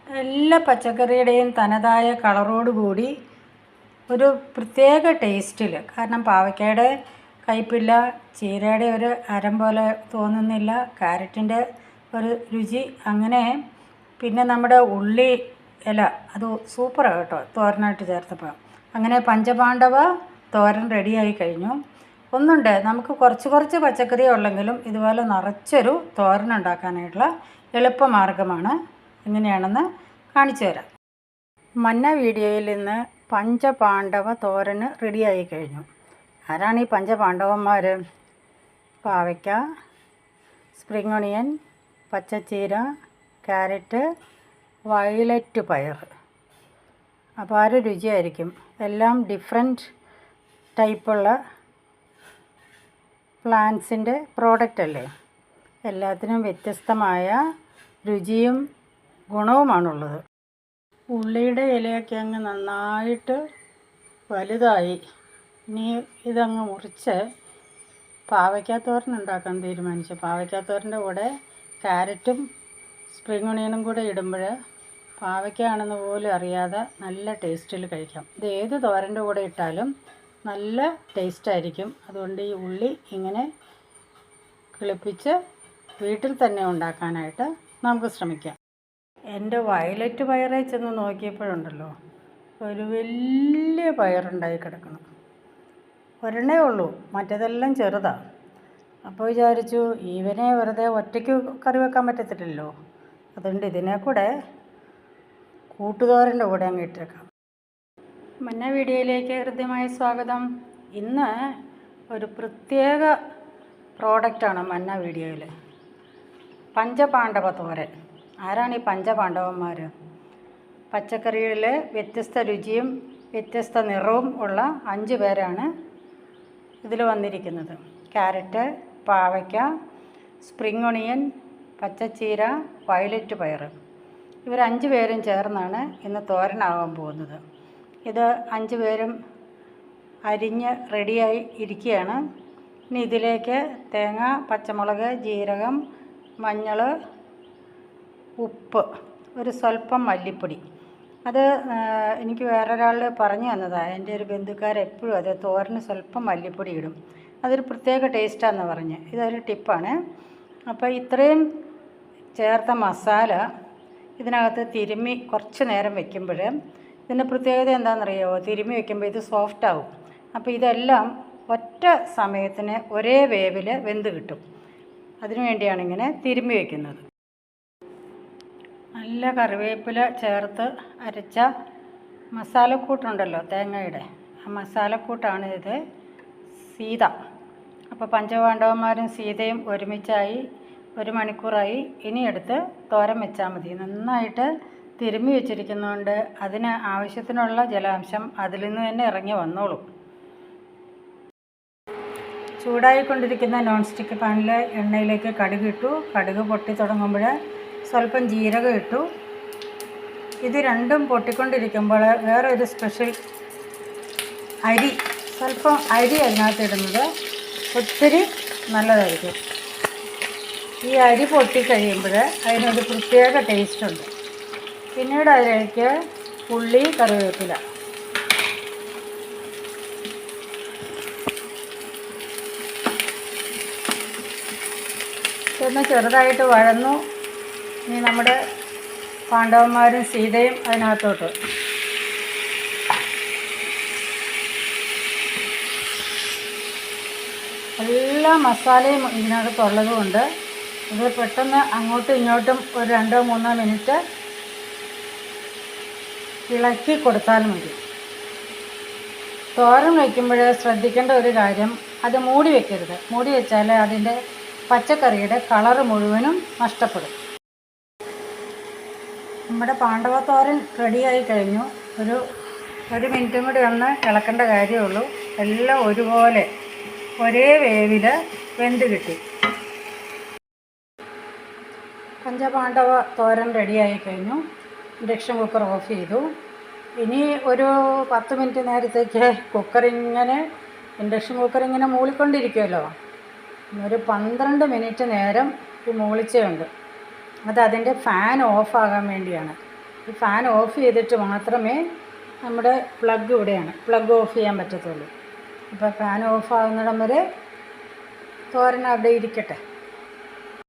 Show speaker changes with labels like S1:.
S1: എല്ലാ പച്ചക്കറിയുടെയും തനതായ കളറോടുകൂടി ഒരു പ്രത്യേക ടേസ്റ്റിൽ. കാരണം പാവയ്ക്കയുടെ കയ്പില്ല, ചീരയുടെ ഒരു അരം പോലെ തോന്നുന്നില്ല, ക്യാരറ്റിൻ്റെ ഒരു രുചി അങ്ങനെ. പിന്നെ നമ്മുടെ ഉള്ളി ഇല അത് സൂപ്പറാണ് കേട്ടോ തോരനായിട്ട് ചേർത്തപ്പോൾ. അങ്ങനെ പഞ്ചപാണ്ഡവ തോരൻ റെഡിയായി കഴിഞ്ഞു. ഒന്നുണ്ട്, നമുക്ക് കുറച്ച് പച്ചക്കറി ഉള്ളെങ്കിലും ഇതുപോലെ നിറച്ചൊരു തോരൻ ഉണ്ടാക്കാനായിട്ടുള്ള എളുപ്പമാർഗ്ഗമാണ്. എങ്ങനെയാണെന്ന് കാണിച്ചു തരാം. മന്ന വീഡിയോയിൽ നിന്ന് പഞ്ചപാണ്ഡവ തോരന് റെഡിയായി കഴിഞ്ഞു. ആരാണ് ഈ പഞ്ചപാണ്ഡവന്മാർ? പാവയ്ക്ക, സ്പ്രിംഗ് ഒണിയൻ, പച്ചച്ചീര, ക്യാരറ്റ്, വയലറ്റ് പയർ. അപാര രുചിയായിരിക്കും. എല്ലാം ഡിഫറെൻറ്റ് ടൈപ്പുള്ള പ്ലാന്റ്സിൻ്റെ പ്രോഡക്റ്റ് അല്ലേ. എല്ലാത്തിനും വ്യത്യസ്തമായ രുചിയും ഗുണവുമാണുള്ളത്. ഉള്ളിയുടെ ഇലയൊക്കെ അങ്ങ് നന്നായിട്ട് വലുതായി. ഇനി ഇതങ്ങ് മുറിച്ച് പാവയ്ക്കാത്തോരൻ ഉണ്ടാക്കാൻ തീരുമാനിച്ചു. പാവയ്ക്കാത്തോരൻ്റെ കൂടെ ക്യാരറ്റും സ്പ്രിംഗ് ഒണിയനും കൂടെ ഇടുമ്പോൾ പാവയ്ക്കാണെന്ന് പോലും അറിയാതെ നല്ല ടേസ്റ്റിൽ കഴിക്കാം. ഇത് ഏത് തോരൻ്റെ കൂടെ ഇട്ടാലും നല്ല ടേസ്റ്റായിരിക്കും. അതുകൊണ്ട് ഈ ഉള്ളി ഇങ്ങനെ കിളിപ്പിച്ച് വീട്ടിൽ തന്നെ ഉണ്ടാക്കാനായിട്ട് നമുക്ക് ശ്രമിക്കാം. എൻ്റെ വയലറ്റ് പയറെ ചെന്ന് നോക്കിയപ്പോഴുണ്ടല്ലോ, ഒരു വലിയ പയറുണ്ടായി കിടക്കണം. ഒരെണ്ണേ ഉള്ളൂ, മറ്റേതെല്ലാം ചെറുതാണ്. അപ്പോൾ വിചാരിച്ചു ഇവനെ വെറുതെ ഒറ്റയ്ക്ക് കറി വെക്കാൻ പറ്റത്തില്ലല്ലോ, അതുകൊണ്ട് ഇതിനെ കൂടെ കൂട്ടുതോരൻ്റെ കൂടെ അങ്ങ് ഇട്ടേക്കാം. മന്ന വീഡിയോയിലേക്ക് ഹൃദ്യമായ സ്വാഗതം. ഇന്ന് ഒരു പ്രത്യേക പ്രോഡക്റ്റാണ് മന്ന വീഡിയോയിൽ. പഞ്ചപാണ്ഡവ തോരൻ. ആരാണ് ഈ പഞ്ചപാണ്ഡവന്മാർ? പച്ചക്കറികളിൽ വ്യത്യസ്ത രുചിയും വ്യത്യസ്ത നിറവും ഉള്ള 5 പേരാണ് ഇതിൽ വന്നിരിക്കുന്നത്. ക്യാരറ്റ്, പാവയ്ക്ക, സ്പ്രിംഗ് ഒണിയൻ, പച്ചച്ചീര, വയലറ്റ് പയർ. ഇവർ 5 പേരും ചേർന്നാണ് ഇന്ന് തോരനാകാൻ പോകുന്നത്. ഇത് 5 പേരും അരിഞ്ഞ് റെഡിയായി ഇരിക്കുകയാണ്. ഇനി ഇതിലേക്ക് തേങ്ങ, പച്ചമുളക്, ജീരകം, മഞ്ഞൾ, ഉപ്പ്, ഒരു സ്വല്പം മല്ലിപ്പൊടി. അത് എനിക്ക് വേറൊരാൾ പറഞ്ഞു തന്നതാണ്. എൻ്റെ ഒരു ബന്ധുക്കാരെപ്പോഴും അത് തോരന് സ്വല്പം മല്ലിപ്പൊടി ഇടും, അതൊരു പ്രത്യേക ടേസ്റ്റാണെന്ന് പറഞ്ഞ്. ഇതൊരു ടിപ്പാണ്. അപ്പോൾ ഇത്രയും ചേർത്ത മസാല ഇതിനകത്ത് തിരുമ്മി കുറച്ച് നേരം വയ്ക്കുമ്പോൾ ഇതിൻ്റെ പ്രത്യേകത എന്താണെന്നറിയാമോ? തിരുമ്മി വയ്ക്കുമ്പോൾ ഇത് സോഫ്റ്റ് ആവും. അപ്പോൾ ഇതെല്ലാം ഒറ്റ സമയത്തിന് ഒരേ വേവിൽ വെന്ത് കിട്ടും. അതിനു വേണ്ടിയാണ് ഇങ്ങനെ തിരുമ്മി വയ്ക്കുന്നത്. നല്ല കറിവേപ്പില ചേർത്ത് അരച്ച മസാലക്കൂട്ടുണ്ടല്ലോ തേങ്ങയുടെ, ആ മസാലക്കൂട്ടാണ് ഇത്. സീത. അപ്പോൾ പഞ്ചപാണ്ഡവന്മാരും സീതയും ഒരുമിച്ചായി 1 മണിക്കൂറായി. ഇനി എടുത്ത് തോരൻ വെച്ചാൽ മതി. നന്നായിട്ട് തിരുമ്മി വെച്ചിരിക്കുന്നതുകൊണ്ട് അതിന് ആവശ്യത്തിനുള്ള ജലാംശം അതിൽ നിന്ന് തന്നെ ഇറങ്ങി വന്നോളും. ചൂടായിക്കൊണ്ടിരിക്കുന്ന നോൺ സ്റ്റിക്ക് പാനിൽ എണ്ണയിലേക്ക് കടുക് ഇട്ടു. കടുക് പൊട്ടി തുടങ്ങുമ്പോൾ സ്വല്പം ജീരകം ഇട്ടു. ഇത് രണ്ടും പൊട്ടിക്കൊണ്ടിരിക്കുമ്പോൾ വേറെ ഒരു സ്പെഷ്യൽ അരി, സ്വല്പം അരി അതിനകത്ത് ഇടുന്നത് ഒത്തിരി നല്ലതായിരിക്കും. ഈ അരി പൊട്ടിക്കഴിയുമ്പോൾ അതിനൊരു പ്രത്യേക ടേസ്റ്റുണ്ട്. പിന്നീട് അതിലേക്ക് ഉള്ളി, കറിവേപ്പില. ഇതൊന്ന് ചെറുതായിട്ട് വഴന്നു. ഇനി നമ്മുടെ പാണ്ഡവന്മാരും സീതയും അതിനകത്തോട്ട്. എല്ലാ മസാലയും ഇതിനകത്തുള്ളത് കൊണ്ട് ഇത് പെട്ടെന്ന് അങ്ങോട്ടും ഇങ്ങോട്ടും ഒരു 2-3 മിനിറ്റ് ഇളക്കി കൊടുത്താൽ മതി. തോരൻ വയ്ക്കുമ്പോൾ ശ്രദ്ധിക്കേണ്ട ഒരു കാര്യം, അത് മൂടി വയ്ക്കരുത്. മൂടി വെച്ചാൽ അതിൻ്റെ പച്ചക്കറിയുടെ കളറ് മുഴുവനും നഷ്ടപ്പെടും. നമ്മുടെ പാണ്ഡവ തോരൻ റെഡിയായി കഴിഞ്ഞു. ഒരു മിനിറ്റും കൂടി ഒന്ന് ഇളക്കേണ്ട കാര്യമുള്ളൂ. എല്ലാം ഒരുപോലെ ഒരേ വേവിൽ വെന്ത് കിട്ടി. പഞ്ചപാണ്ഡവ തോരൻ റെഡിയായി കഴിഞ്ഞു. ഇൻഡക്ഷൻ കുക്കർ ഓഫ് ചെയ്തു. ഇനി ഒരു 10 മിനിറ്റ് നേരത്തേക്ക് ഇൻഡക്ഷൻ കുക്കറിങ്ങനെ മൂളിക്കൊണ്ടിരിക്കുമല്ലോ. ഒരു 12 മിനിറ്റ് നേരം ഈ മൂളിച്ചയുണ്ട്. അത് അതിൻ്റെ ഫാൻ ഓഫാകാൻ വേണ്ടിയാണ്. ഈ ഫാൻ ഓഫ് ചെയ്തിട്ട് മാത്രമേ നമ്മുടെ പ്ലഗ് ഇവിടെയാണ്, പ്ലഗ് ഓഫ് ചെയ്യാൻ പറ്റത്തുള്ളൂ. അപ്പോൾ ഫാൻ ഓഫ് ആകുന്നിടം വരെ തോരൻ അവിടെ ഇരിക്കട്ടെ.